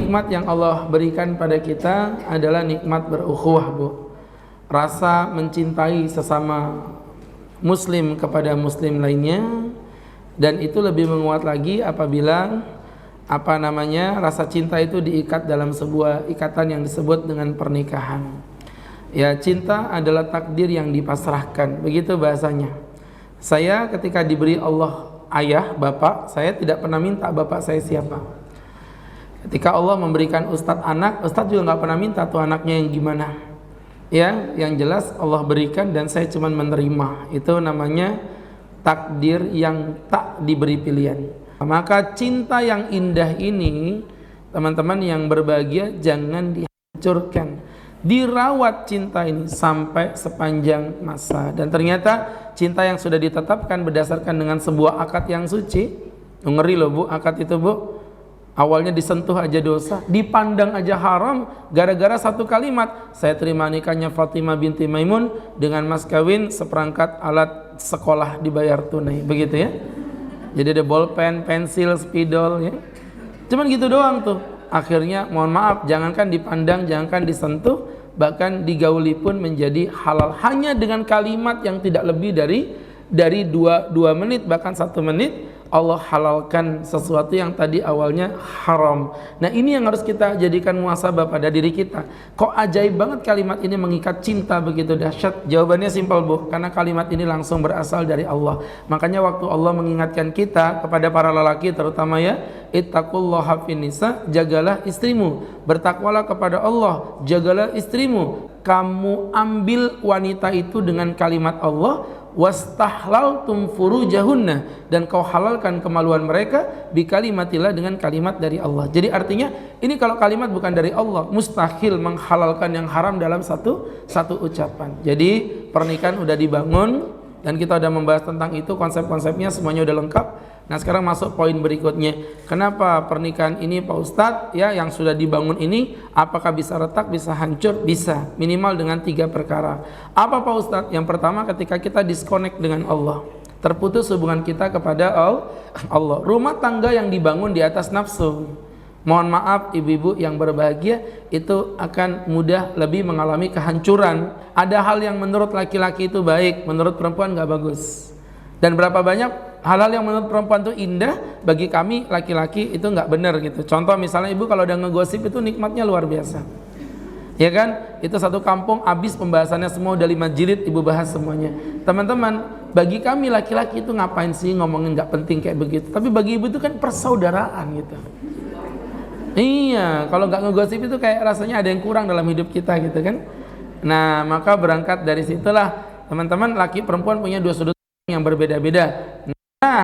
nikmat yang Allah berikan pada kita adalah nikmat berukhuwah, Bu. Rasa mencintai sesama muslim kepada muslim lainnya, dan itu lebih menguat lagi apabila rasa cinta itu diikat dalam sebuah ikatan yang disebut dengan pernikahan. Ya, cinta adalah takdir yang dipasrahkan, begitu bahasanya. Saya ketika diberi Allah ayah, bapak, saya tidak pernah minta bapak saya siapa. Ketika Allah memberikan ustadz anak, ustadz juga nggak pernah minta tuh anaknya yang gimana. Ya, yang jelas Allah berikan dan saya cuma menerima. Itu namanya takdir yang tak diberi pilihan. Maka cinta yang indah ini, teman-teman yang berbahagia, jangan dihancurkan. Dirawat cinta ini sampai sepanjang masa. Dan ternyata cinta yang sudah ditetapkan berdasarkan dengan sebuah akad yang suci. Ngeri loh, Bu, akad itu, Bu. Awalnya disentuh aja dosa, dipandang aja haram, gara-gara satu kalimat, saya terima nikahnya Fatimah binti Maimun dengan mas kawin seperangkat alat sekolah dibayar tunai, begitu ya. Jadi ada bolpen, pensil, spidol ya. Cuman gitu doang tuh. Akhirnya mohon maaf, jangankan dipandang, jangankan disentuh, bahkan digauli pun menjadi halal hanya dengan kalimat yang tidak lebih dari 2 menit, bahkan 1 menit. Allah halalkan sesuatu yang tadi awalnya haram. Nah, ini yang harus kita jadikan muhasabah pada diri kita. Kok ajaib banget kalimat ini mengikat cinta begitu dahsyat? Jawabannya simpel, Bu, karena kalimat ini langsung berasal dari Allah. Makanya waktu Allah mengingatkan kita kepada para lelaki terutama ya, ittaqullaha fin nisa, jagalah istrimu. Bertakwalah kepada Allah, jagalah istrimu. Kamu ambil wanita itu dengan kalimat Allah, wastahlaltum furujahunna, dan kau halalkan kemaluan mereka bikalimatillah, dengan kalimat dari Allah. Jadi artinya ini kalau kalimat bukan dari Allah, mustahil menghalalkan yang haram dalam satu ucapan. Jadi pernikahan udah dibangun dan kita udah membahas tentang itu, konsep-konsepnya semuanya udah lengkap. Nah, sekarang masuk poin berikutnya. Kenapa pernikahan ini, Pak Ustadz, ya, yang sudah dibangun ini, apakah bisa retak, bisa hancur? Bisa, minimal dengan 3 perkara. Apa, Pak Ustadz? Yang pertama, ketika kita disconnect dengan Allah, terputus hubungan kita kepada Allah. Rumah tangga yang dibangun di atas nafsu, mohon maaf ibu-ibu yang berbahagia, itu akan mudah lebih mengalami kehancuran. Ada hal yang menurut laki-laki itu baik, menurut perempuan nggak bagus. Dan berapa banyak hal-hal yang menurut perempuan itu indah, bagi kami laki-laki itu nggak benar gitu. Contoh misalnya ibu kalau udah ngegosip itu nikmatnya luar biasa, ya kan? Itu satu kampung habis pembahasannya semua, udah 5 jilid ibu bahas semuanya. Teman-teman, bagi kami laki-laki itu ngapain sih ngomongin nggak penting kayak begitu? Tapi bagi ibu itu kan persaudaraan gitu. Iya, kalau nggak ngegosip itu kayak rasanya ada yang kurang dalam hidup kita gitu kan. Nah, maka berangkat dari situlah teman-teman, laki perempuan punya 2 sudut yang berbeda-beda. Nah,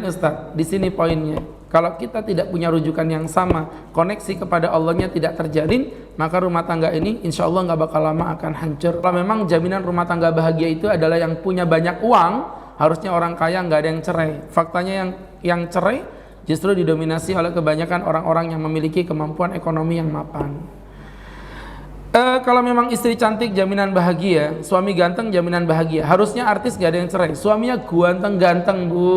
Ustaz, di sini poinnya. Kalau kita tidak punya rujukan yang sama, koneksi kepada Allahnya tidak terjalin, maka rumah tangga ini insya Allah nggak bakal lama akan hancur. Kalau memang jaminan rumah tangga bahagia itu adalah yang punya banyak uang, harusnya orang kaya, nggak ada yang cerai. Faktanya yang cerai justru didominasi oleh kebanyakan orang-orang yang memiliki kemampuan ekonomi yang mapan. Kalau memang istri cantik jaminan bahagia, suami ganteng jaminan bahagia. Harusnya artis gak ada yang cerai, suaminya ganteng-ganteng, Bu,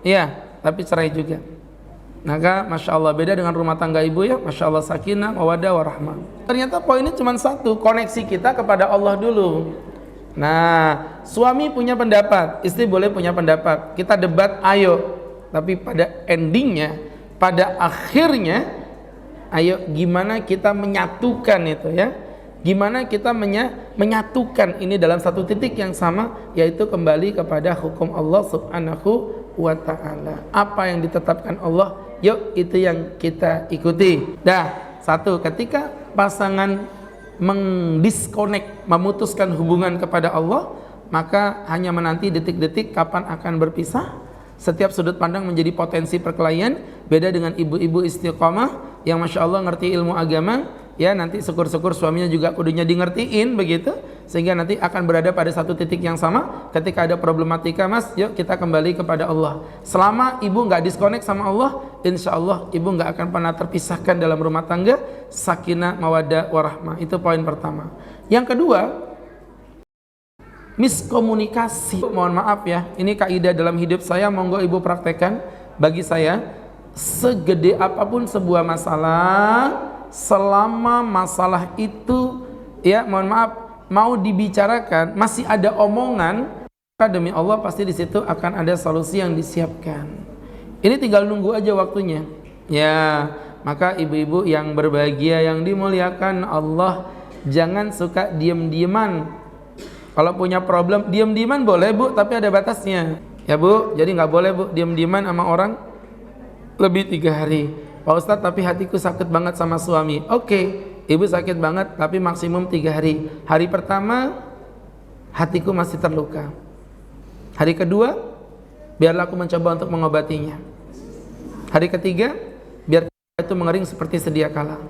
iya, tapi cerai juga. Maka Masya Allah, beda dengan rumah tangga ibu ya, Masya Allah, sakinah, mawaddah, warahmah. Ternyata poinnya cuma satu, koneksi kita kepada Allah dulu. Nah, suami punya pendapat, istri boleh punya pendapat, kita debat, ayo. Tapi pada endingnya, pada akhirnya, ayo gimana kita menyatukan itu ya, gimana kita menyatukan ini dalam satu titik yang sama, yaitu kembali kepada hukum Allah subhanahu wa ta'ala. Apa yang ditetapkan Allah, yuk itu yang kita ikuti. Dah, satu, ketika pasangan mendisconnect, memutuskan hubungan kepada Allah, maka hanya menanti detik-detik kapan akan berpisah. Setiap sudut pandang menjadi potensi perkelahian. Beda dengan ibu-ibu istiqomah yang Masya Allah ngerti ilmu agama, ya, nanti syukur-syukur suaminya juga kudunya di ngertiin begitu, sehingga nanti akan berada pada satu titik yang sama. Ketika ada problematika, Mas, yuk kita kembali kepada Allah. Selama ibu nggak disconnect sama Allah, insya Allah ibu nggak akan pernah terpisahkan dalam rumah tangga. Sakinah, mawaddah, warahmah. Itu poin pertama. Yang kedua, miskomunikasi. Mohon maaf ya, ini kaidah dalam hidup saya, monggo ibu praktekkan. Bagi saya, segede apapun sebuah masalah, selama masalah itu ya mohon maaf mau dibicarakan masih ada omongan, maka demi Allah pasti di situ akan ada solusi yang disiapkan. Ini tinggal nunggu aja waktunya. Ya, maka ibu-ibu yang berbahagia yang dimuliakan Allah, jangan suka diem-dieman. Kalau punya problem diem-dieman boleh Bu, tapi ada batasnya. Ya Bu, jadi nggak boleh Bu diem-dieman sama orang lebih 3 hari. Pak Ustadz, tapi hatiku sakit banget sama suami. Oke, ibu sakit banget, tapi maksimum 3 hari. Hari pertama, hatiku masih terluka. Hari kedua, biarlah aku mencoba untuk mengobatinya. Hari ketiga, biar itu mengering seperti sedia kala.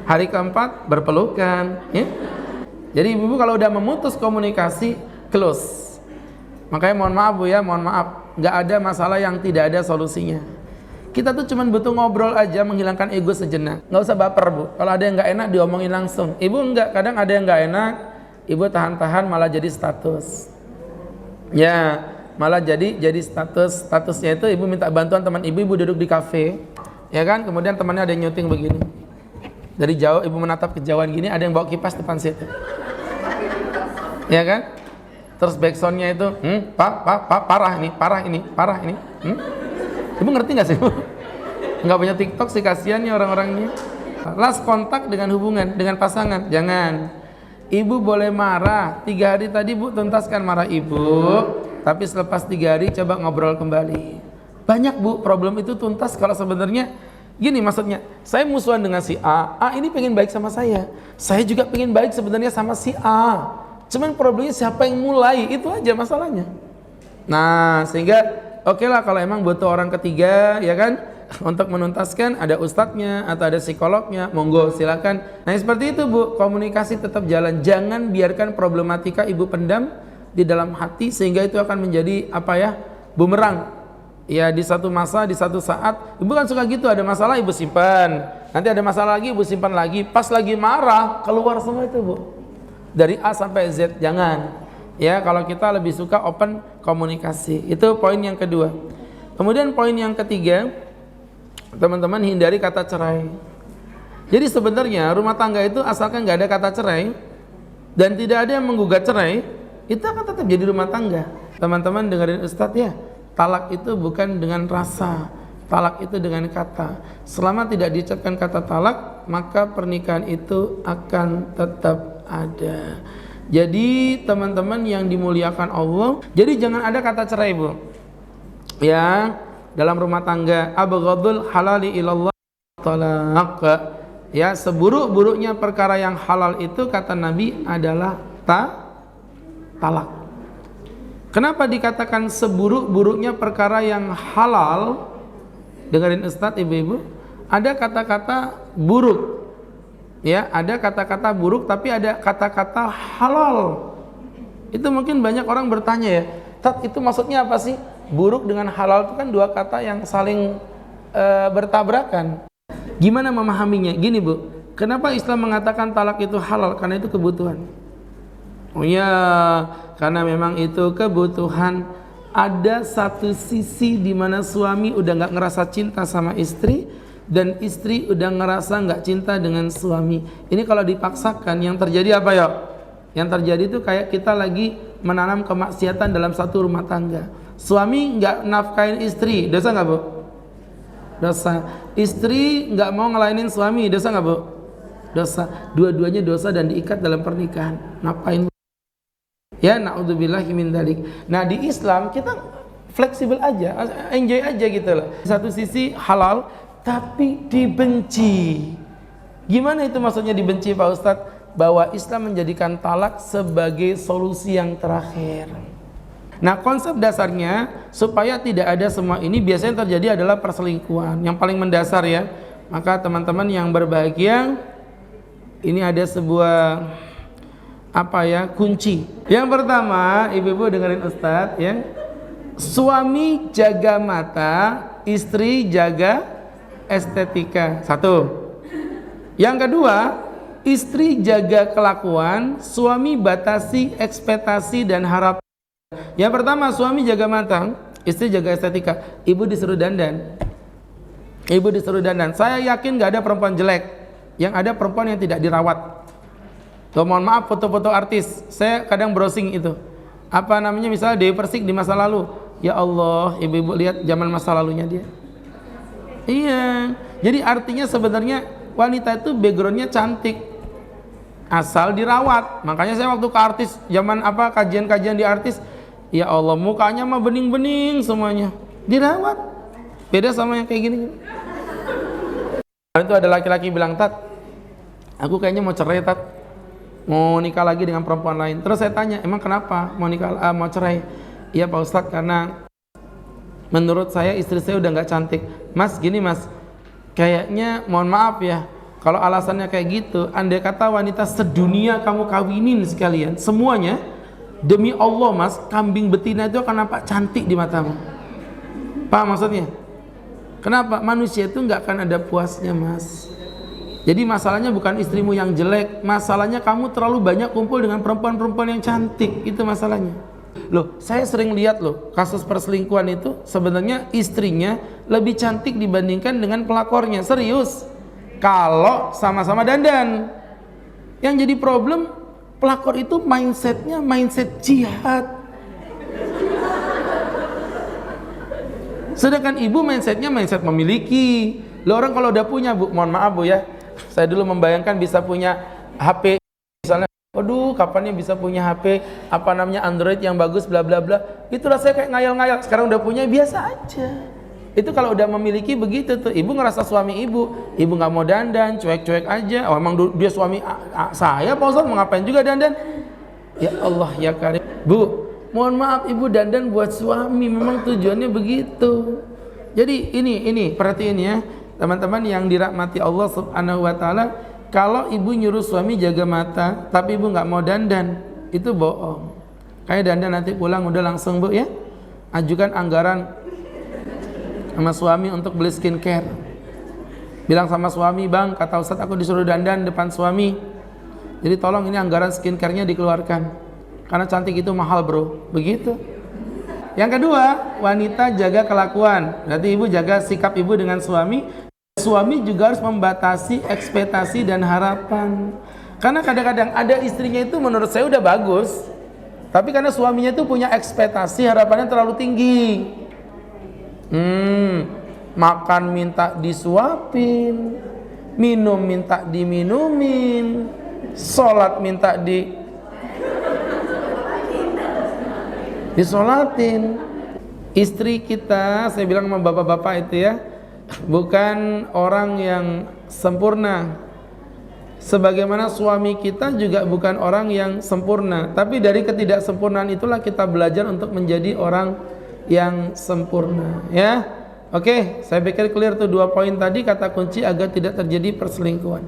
Hari keempat, berpelukan. Ya? Jadi ibu-ibu kalau udah memutus komunikasi, close. Makanya mohon maaf Bu ya, mohon maaf. Gak ada masalah yang tidak ada solusinya. Kita tuh cuma butuh ngobrol aja, menghilangkan ego sejenak. Nggak usah baper Bu. Kalau ada yang nggak enak diomongin langsung. Ibu enggak, kadang ada yang nggak enak, ibu tahan-tahan malah jadi status. Ya, malah jadi status. Statusnya itu ibu minta bantuan teman ibu duduk di kafe, ya kan? Kemudian temannya ada yang nyuting begini. Dari jauh ibu menatap kejauhan gini, ada yang bawa kipas depan situ. Ya kan? Terus backsoundnya itu, parah ini. Ibu ngerti nggak sih Bu? Nggak punya TikTok sih, kasihannya orang-orangnya. Last kontak dengan hubungan, dengan pasangan, jangan. Ibu boleh marah 3 hari tadi Bu, tuntaskan marah ibu. Tapi selepas 3 hari coba ngobrol kembali. Banyak Bu, problem itu tuntas kalau sebenarnya gini maksudnya. Saya musuhan dengan si A ini pengen baik sama saya. Saya juga pengen baik sebenarnya sama si A. Cuman problemnya siapa yang mulai, itu aja masalahnya. Nah, sehingga oke lah kalau emang butuh orang ketiga ya kan untuk menuntaskan, ada ustadznya atau ada psikolognya, monggo silakan. Nah seperti itu Bu, komunikasi tetap jalan. Jangan biarkan problematika ibu pendam di dalam hati sehingga itu akan menjadi bumerang. Ya di satu masa, di satu saat ibu kan suka gitu, ada masalah ibu simpan, nanti ada masalah lagi ibu simpan lagi, pas lagi marah keluar semua itu Bu, dari A sampai Z. Jangan. Ya, kalau kita lebih suka open komunikasi. Itu poin yang kedua. Kemudian poin yang ketiga, teman-teman hindari kata cerai. Jadi sebenarnya rumah tangga itu asalkan nggak ada kata cerai dan tidak ada yang menggugat cerai, itu akan tetap jadi rumah tangga. Teman-teman dengerin Ustadz ya, talak itu bukan dengan rasa, talak itu dengan kata. Selama tidak diucapkan kata talak, maka pernikahan itu akan tetap ada. Jadi teman-teman yang dimuliakan Allah, jadi jangan ada kata cerai Bu. Ya, dalam rumah tangga, abghadul halali ilallah talaq. Ya, seburuk-buruknya perkara yang halal itu kata Nabi adalah talak. Kenapa dikatakan seburuk-buruknya perkara yang halal? Dengerin Ustadz, ibu-ibu, ada kata-kata buruk. Ya, ada kata-kata buruk tapi ada kata-kata halal. Itu mungkin banyak orang bertanya ya, Tat, itu maksudnya apa sih? Buruk dengan halal itu kan dua kata yang saling bertabrakan. Gimana memahaminya? Gini Bu, kenapa Islam mengatakan talak itu halal? Karena itu kebutuhan. Oh ya, karena memang itu kebutuhan. Ada satu sisi di mana suami udah nggak ngerasa cinta sama istri, dan istri udah ngerasa nggak cinta dengan suami. Ini kalau dipaksakan yang terjadi apa ya? Yang terjadi itu kayak kita lagi menanam kemaksiatan dalam satu rumah tangga. Suami nggak nafkahin istri, dosa nggak Bu? Dosa. Istri nggak mau ngelainin suami, dosa nggak Bu? Dosa. Dua-duanya dosa dan diikat dalam pernikahan. Ngapain Bu? Ya, na'udzubillahi min dzalik. Nah di Islam kita fleksibel aja, enjoy aja gitu loh. Satu sisi halal tapi dibenci. Gimana itu maksudnya dibenci Pak Ustadz? Bahwa Islam menjadikan talak sebagai solusi yang terakhir. Nah konsep dasarnya supaya tidak ada semua ini, biasanya terjadi adalah perselingkuhan yang paling mendasar ya. Maka teman-teman yang berbahagia, ini ada sebuah kunci. Yang pertama, ibu-ibu dengerin Ustadz ya. Suami jaga mata, istri jaga estetika. Satu. Yang kedua, istri jaga kelakuan, suami batasi ekspektasi dan harapan. Yang pertama, suami jaga mata, istri jaga estetika. Ibu disuruh dandan, Ibu disuruh dandan. Saya yakin nggak ada perempuan jelek, yang ada perempuan yang tidak dirawat. Tuh, mohon maaf, foto-foto artis, saya kadang browsing itu, apa namanya, misalnya Dewi Persik di masa lalu. Ya Allah, ibu-ibu lihat zaman masa lalunya dia. Iya, jadi artinya sebenarnya wanita itu backgroundnya cantik, asal dirawat. Makanya saya waktu ke artis, zaman apa, kajian-kajian di artis, ya Allah, mukanya mah bening-bening semuanya, dirawat. Beda sama yang kayak gini. Itu ada laki-laki bilang, Tat, aku kayaknya mau cerai, Tat, mau nikah lagi dengan perempuan lain. Terus saya tanya, emang kenapa mau nikah, mau cerai? Iya Pak Ustadz, karena menurut saya istri saya udah nggak cantik. Mas, gini Mas, kayaknya mohon maaf ya, kalau alasannya kayak gitu, andai kata wanita sedunia kamu kawinin sekalian, semuanya, demi Allah Mas, kambing betina itu akan nampak cantik di matamu. Paham maksudnya? Kenapa? Manusia itu nggak akan ada puasnya Mas. Jadi masalahnya bukan istrimu yang jelek, masalahnya kamu terlalu banyak kumpul dengan perempuan-perempuan yang cantik, itu masalahnya. Loh, saya sering lihat loh, kasus perselingkuhan itu sebenarnya istrinya lebih cantik dibandingkan dengan pelakornya, serius. Kalau sama-sama dandan. Yang jadi problem, pelakor itu mindsetnya mindset jihad. Sedangkan ibu mindsetnya mindset memiliki. Loh, orang kalau udah punya, Bu, mohon maaf Bu ya, saya dulu membayangkan bisa punya HP misalnya, aduh kapannya bisa punya HP apa namanya Android yang bagus bla bla bla, itu rasanya kayak ngayal-ngayal. Sekarang udah punya, biasa aja. Itu kalau udah memiliki begitu tuh, ibu ngerasa suami ibu nggak mau dandan, cuek-cuek aja. Oh, emang dia suami saya Pak Ustadz, mau ngapain juga dandan? Ya Allah ya Karim. Bu, mohon maaf ibu dandan buat suami, memang tujuannya begitu. Jadi ini perhatiin ya teman-teman yang dirahmati Allah Subhanahu wa taala. Kalau ibu nyuruh suami jaga mata tapi ibu nggak mau dandan, itu bohong. Kayak dandan nanti pulang udah langsung Bu ya, ajukan anggaran sama suami untuk beli skincare. Bilang sama suami, Bang, kata Ustadz aku disuruh dandan depan suami, jadi tolong ini anggaran skincare-nya dikeluarkan, karena cantik itu mahal bro. Begitu. Yang kedua, wanita jaga kelakuan. Berarti ibu jaga sikap ibu dengan suami. Suami juga harus membatasi ekspektasi dan harapan. Karena kadang-kadang ada istrinya itu menurut saya udah bagus, tapi karena suaminya itu punya ekspektasi, harapannya terlalu tinggi. Makan minta disuapin, minum minta diminumin, sholat minta disolatin. Istri kita, saya bilang sama bapak-bapak itu ya, bukan orang yang sempurna, sebagaimana suami kita juga bukan orang yang sempurna. Tapi dari ketidaksempurnaan itulah kita belajar untuk menjadi orang yang sempurna ya. Oke, saya pikir clear tuh 2 poin tadi, kata kunci agar tidak terjadi perselingkuhan.